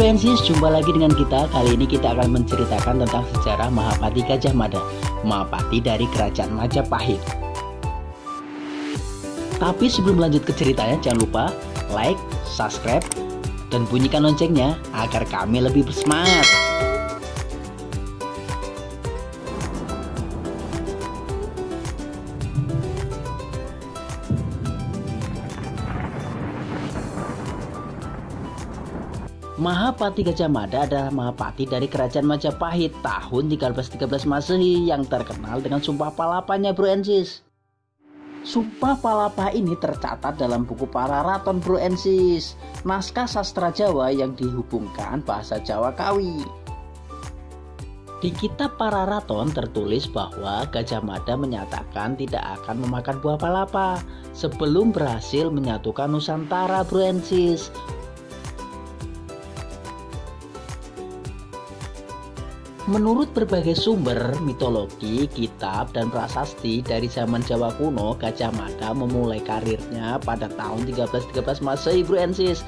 Ensis, jumpa lagi dengan kita. Kali ini kita akan menceritakan tentang sejarah Mahapati Gajah Mada, Mahapati dari Kerajaan Majapahit. Tapi sebelum lanjut ke ceritanya, jangan lupa like, subscribe, dan bunyikan loncengnya agar kami lebih bersemangat. Mahapati Gajah Mada adalah Mahapati dari Kerajaan Majapahit tahun 1313 Masehi yang terkenal dengan Sumpah Palapanya, Bro Ensis. Sumpah Palapa ini tercatat dalam buku Pararaton, Bro Ensis, naskah sastra Jawa yang dihubungkan bahasa Jawa Kawi. Di kitab Pararaton tertulis bahwa Gajah Mada menyatakan tidak akan memakan buah palapa sebelum berhasil menyatukan Nusantara, Bro Ensis. Menurut berbagai sumber mitologi, kitab, dan prasasti dari zaman Jawa kuno, Gajah Mada memulai karirnya pada tahun 1313 Masehi, Bro Ensis,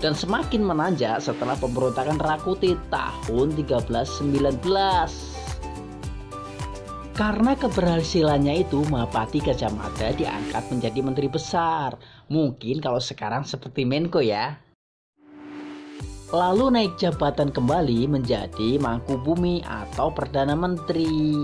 dan semakin menanjak setelah pemberontakan Rakuti tahun 1319. Karena keberhasilannya itu, Mahapati Gajah Mada diangkat menjadi menteri besar. Mungkin kalau sekarang seperti Menko ya. Lalu naik jabatan kembali menjadi Mangkubumi atau Perdana Menteri.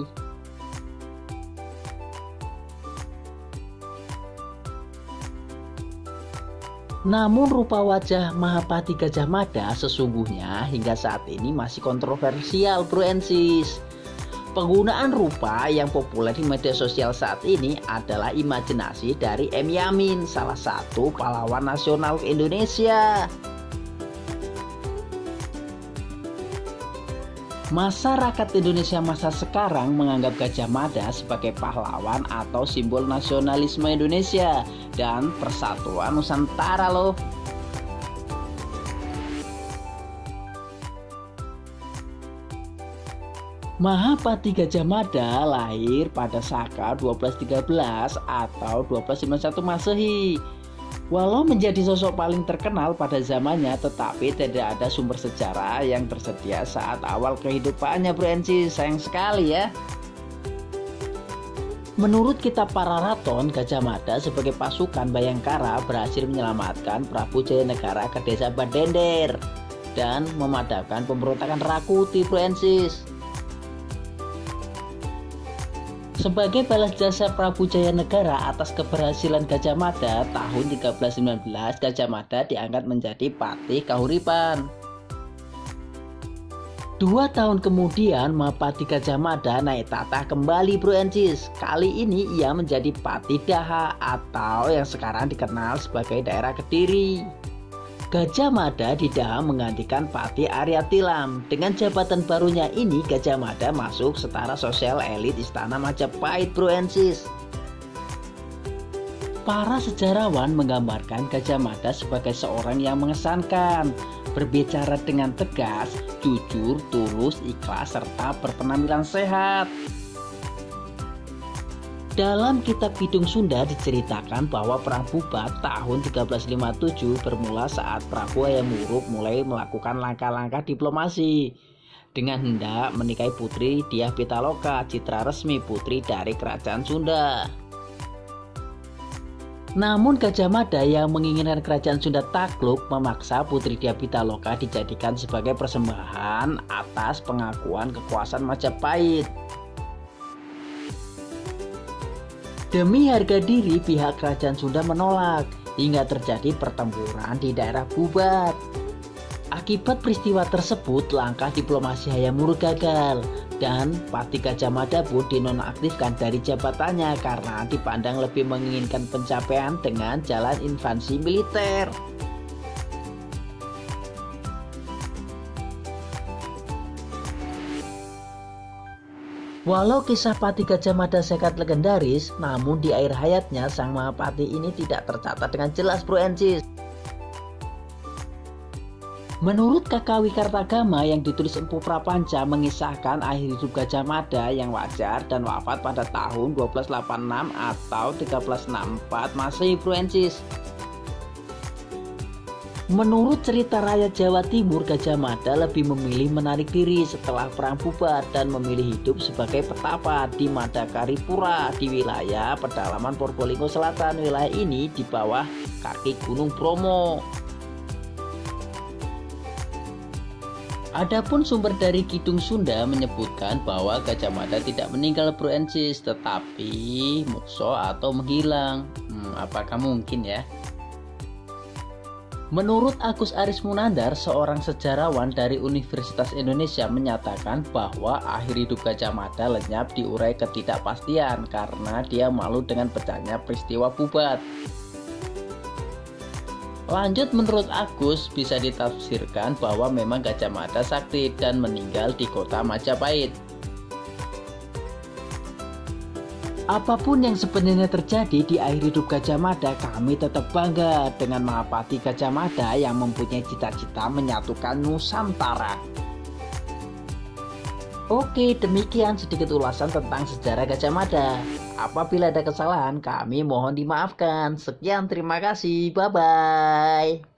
Namun rupa wajah Mahapati Gajah Mada sesungguhnya hingga saat ini masih kontroversial, Bro Ensis. Penggunaan rupa yang populer di media sosial saat ini adalah imajinasi dari M. Yamin, salah satu pahlawan nasional Indonesia. Masyarakat Indonesia masa sekarang menganggap Gajah Mada sebagai pahlawan atau simbol nasionalisme Indonesia dan persatuan Nusantara loh. Mahapati Gajah Mada lahir pada Saka 1213 atau 1251 Masehi. Walau menjadi sosok paling terkenal pada zamannya, tetapi tidak ada sumber sejarah yang tersedia saat awal kehidupannya, Bro Ensis. Sayang sekali ya. Menurut kitab Pararaton, Gajah Mada sebagai pasukan Bayangkara berhasil menyelamatkan Prabu Jayanegara ke desa Badender dan memadamkan pemberontakan Rakuti, Bro Ensis. Sebagai balas jasa Prabu Jayanegara atas keberhasilan Gajah Mada, tahun 1319 Gajah Mada diangkat menjadi Patih Kahuripan. 2 tahun kemudian Mahapati Gajah Mada naik tahta kembali, Bro Ensis. Kali ini ia menjadi Patih Daha atau yang sekarang dikenal sebagai daerah Kediri. Gajah Mada di Daha menggantikan Patih Arya Tilam. Dengan jabatan barunya ini, Gajah Mada masuk setara sosial elit Istana Majapahit, Bro Ensis. Para sejarawan menggambarkan Gajah Mada sebagai seorang yang mengesankan, berbicara dengan tegas, jujur, tulus, ikhlas, serta berpenampilan sehat. Dalam kitab Kidung Sunda diceritakan bahwa Perang Bubat tahun 1357 bermula saat Prabu Hayam Wuruk mulai melakukan langkah-langkah diplomasi dengan hendak menikahi putri Dyah Pitaloka, citra resmi putri dari Kerajaan Sunda. Namun Gajah Mada yang menginginkan Kerajaan Sunda takluk memaksa putri Dyah Pitaloka dijadikan sebagai persembahan atas pengakuan kekuasaan Majapahit. Demi harga diri, pihak Kerajaan Sunda menolak hingga terjadi pertempuran di daerah Bubat. Akibat peristiwa tersebut, langkah diplomasi Hayam Wuruk gagal dan Patih Gajah Mada pun dinonaktifkan dari jabatannya karena dipandang lebih menginginkan pencapaian dengan jalan invasi militer. Walau kisah Patih Gajah Mada sangat legendaris, namun di akhir hayatnya sang Mahapati ini tidak tercatat dengan jelas, Bro Ensis. Menurut Kakawi Kartagama yang ditulis Empu Prapanca mengisahkan akhir hidup Gajah Mada yang wajar dan wafat pada tahun 1286 atau 1364 Masehi, Bro Ensis. Menurut cerita rakyat Jawa Timur, Gajah Mada lebih memilih menarik diri setelah perang bubar dan memilih hidup sebagai petapa di Madakaripura di wilayah pedalaman Probolinggo Selatan. Wilayah ini di bawah kaki Gunung Bromo. Adapun sumber dari Kidung Sunda menyebutkan bahwa Gajah Mada tidak meninggal Bro and Sis, tetapi mukso atau menghilang. Apakah mungkin ya? Menurut Agus Aris Munandar, seorang sejarawan dari Universitas Indonesia, menyatakan bahwa akhir hidup Gajah Mada lenyap diurai ketidakpastian karena dia malu dengan pecahnya peristiwa bubar. Lanjut, menurut Agus bisa ditafsirkan bahwa memang Gajah Mada sakti dan meninggal di kota Majapahit. Apapun yang sebenarnya terjadi di akhir hidup Gajah Mada, kami tetap bangga dengan Mahapati Gajah Mada yang mempunyai cita-cita menyatukan Nusantara. Oke, demikian sedikit ulasan tentang sejarah Gajah Mada. Apabila ada kesalahan, kami mohon dimaafkan. Sekian, terima kasih. Bye-bye.